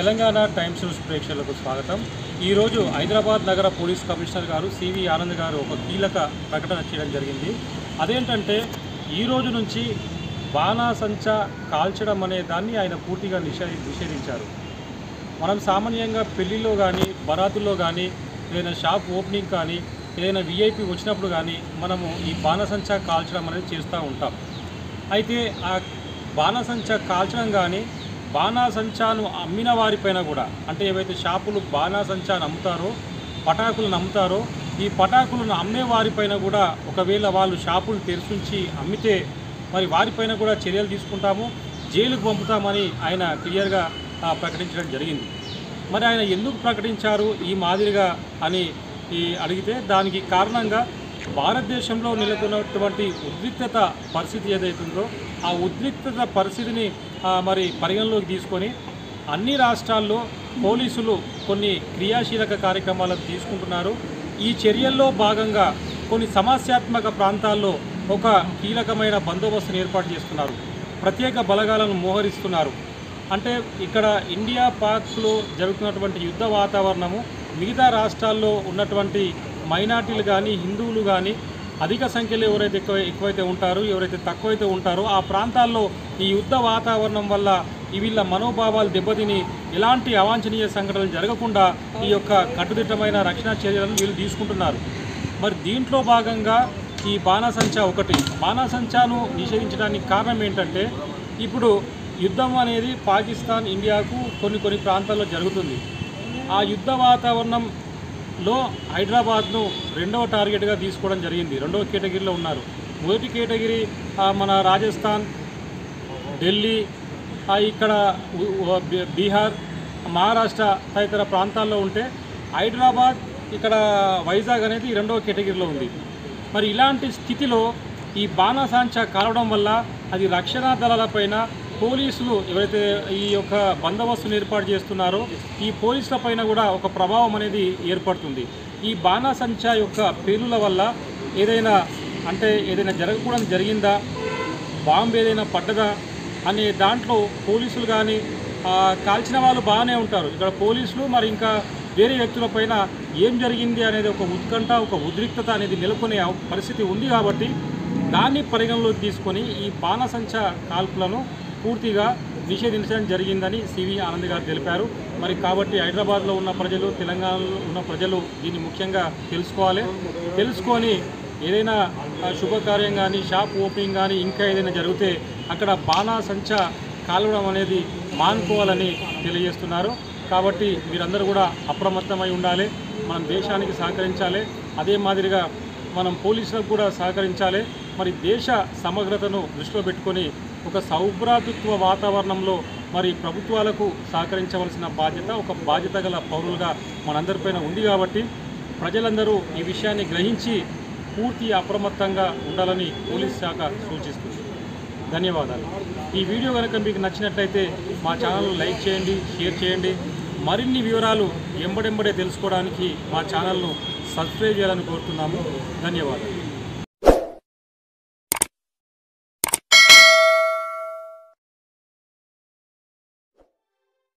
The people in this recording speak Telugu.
తెలంగాణ టైమ్స్ న్యూస్ ప్రేక్షకులకు స్వాగతం। ఈ రోజు హైదరాబాద్ నగర పోలీస్ కమిషనర్ గారు సివి ఆనంద్ గారు ఒక కీలక ప్రకటన చేయడం జరిగింది। అదేంటంటే ఈ రోజు నుంచి బాణాసంచా కాల్చడం అనే దాన్ని ఆయన పూర్తిగా నిషేధించారు। మనం సామాన్యంగా పెళ్లిలో కానీ బరాతుల్లో కానీ ఏదైనా షాప్ ఓపెనింగ్ కానీ ఏదైనా విఐపి వచ్చినప్పుడు కానీ మనము ఈ బాణాసంచా కాల్చడం అనేది చేస్తూ ఉంటాం। అయితే ఆ బాణాసంచా కాల్చడం కానీ బాణాసంచాను అమ్మిన వారిపైన కూడా అంటే ఏవైతే షాపులు బాణాసంచాను అమ్ముతారో పటాకులను అమ్ముతారో ఈ పటాకులను అమ్మే వారిపైన కూడా ఒకవేళ వాళ్ళు షాపులు తెరిచుంచి అమ్మితే మరి వారిపైన కూడా చర్యలు తీసుకుంటాము, జైలుకు పంపుతామని ఆయన క్లియర్గా ప్రకటించడం జరిగింది। మరి ఆయన ఎందుకు ప్రకటించారు ఈ మాదిరిగా అని అడిగితే దానికి కారణంగా భారతదేశంలో నెలకొన్నటువంటి ఉద్రిక్తత పరిస్థితి ఏదైతుందో ఆ ఉద్రిక్తత పరిస్థితిని మరి పరిగణలోకి తీసుకొని అన్ని రాష్ట్రాల్లో పోలీసులు కొన్ని క్రియాశీలక కార్యక్రమాలను తీసుకుంటున్నారు। ఈ చర్యల్లో భాగంగా కొన్ని సమస్యాత్మక ప్రాంతాల్లో ఒక కీలకమైన బందోబస్తును ఏర్పాటు చేస్తున్నారు, ప్రత్యేక బలగాలను మోహరిస్తున్నారు। అంటే ఇక్కడ ఇండియా పాక్లో జరుగుతున్నటువంటి యుద్ధ వాతావరణము మిగతా రాష్ట్రాల్లో ఉన్నటువంటి మైనార్టీలు కానీ హిందువులు కానీ అధిక సంఖ్యలో ఎవరైతే ఎక్కువైతే ఉంటారో ఎవరైతే తక్కువైతే ఉంటారో ఆ ప్రాంతాల్లో ఈ యుద్ధ వాతావరణం వల్ల వీళ్ళ మనోభావాలు దెబ్బతిని ఎలాంటి అవాంఛనీయ సంఘటనలు జరగకుండా ఈ యొక్క కట్టుదిట్టమైన రక్షణ చర్యలను వీళ్ళు తీసుకుంటున్నారు। మరి దీంట్లో భాగంగా ఈ బాణాసంచాను నిషేధించడానికి కారణం ఏంటంటే ఇప్పుడు యుద్ధం అనేది పాకిస్తాన్ ఇండియాకు కొన్ని ప్రాంతాల్లో జరుగుతుంది। ఆ యుద్ధ వాతావరణంలో హైదరాబాద్ను రెండవ టార్గెట్గా తీసుకోవడం జరిగింది। రెండవ కేటగిరీలో ఉన్నారు। మొదటి కేటగిరీ మన రాజస్థాన్, ఢిల్లీ, ఇక్కడ బీహార్, మహారాష్ట్ర తదితర ప్రాంతాల్లో ఉంటే హైదరాబాద్ ఇక్కడ వైజాగ్ అనేది రెండవ కేటగిరీలో ఉంది। మరి ఇలాంటి స్థితిలో ఈ బాణాసంచా కాలవడం వల్ల అది రక్షణ దళాలపైన పోలీసులు ఎవరైతే ఈ యొక్క బందోబస్తును ఏర్పాటు చేస్తున్నారో ఈ పోలీసుల పైన కూడా ఒక ప్రభావం అనేది ఏర్పడుతుంది। ఈ బాణాసంచా యొక్క పేలుల వల్ల ఏదైనా జరగకూడదు జరిగిందా, బాంబు ఏదైనా పడ్డదా అనే దాంట్లో పోలీసులు కానీ కాల్చిన వాళ్ళు బాగానే ఉంటారు, ఇక్కడ పోలీసులు మరి ఇంకా వేరే వ్యక్తులపైన ఏం జరిగింది అనేది ఒక ఉత్కంఠ ఒక ఉద్రిక్తత అనేది నెలకొనే పరిస్థితి ఉంది। కాబట్టి దాన్ని పరిగణలోకి తీసుకొని ఈ బాణాసంచా కాల్పులను పూర్తిగా నిషేధించడం జరిగిందని సివి ఆనంద్ గారు తెలిపారు। మరి కాబట్టి హైదరాబాద్లో ఉన్న ప్రజలు తెలంగాణలో ఉన్న ప్రజలు దీన్ని ముఖ్యంగా తెలుసుకొని ఏదైనా శుభకార్యం కానీ షాప్ ఓపెనింగ్ కానీ ఇంకా ఏదైనా జరిగితే అక్కడ బాణాసంచా కాల్వడం అనేది మానుకోవాలని తెలియజేస్తున్నారు। కాబట్టి మీరందరూ కూడా అప్రమత్తమై ఉండాలి, మనం దేశానికి సహకరించాలి, అదే మాదిరిగా మనం పోలీసులకు కూడా సహకరించాలి। మరి దేశ సమగ్రతను దృష్టిలో పెట్టుకొని ఒక సౌభ్రాతృత్వ వాతావరణంలో మరి ప్రభుత్వాలకు సహకరించవలసిన బాధ్యత ఒక బాధ్యత గల పౌరులుగా మనందరిపైన ఉంది। కాబట్టి ప్రజలందరూ ఈ విషయాన్ని గ్రహించి పూర్తి అప్రమత్తంగా ఉండాలని పోలీస్ శాఖ సూచిస్తుంది। ధన్యవాదాలు। ఈ వీడియో కనుక మీకు నచ్చినట్లయితే మా ఛానల్ను లైక్ చేయండి, షేర్ చేయండి। మరిన్ని వివరాలు ఎంబడెంబడే తెలుసుకోవడానికి మా ఛానల్ను సబ్స్క్రైబ్ చేయాలని కోరుతున్నాము। ధన్యవాదాలు।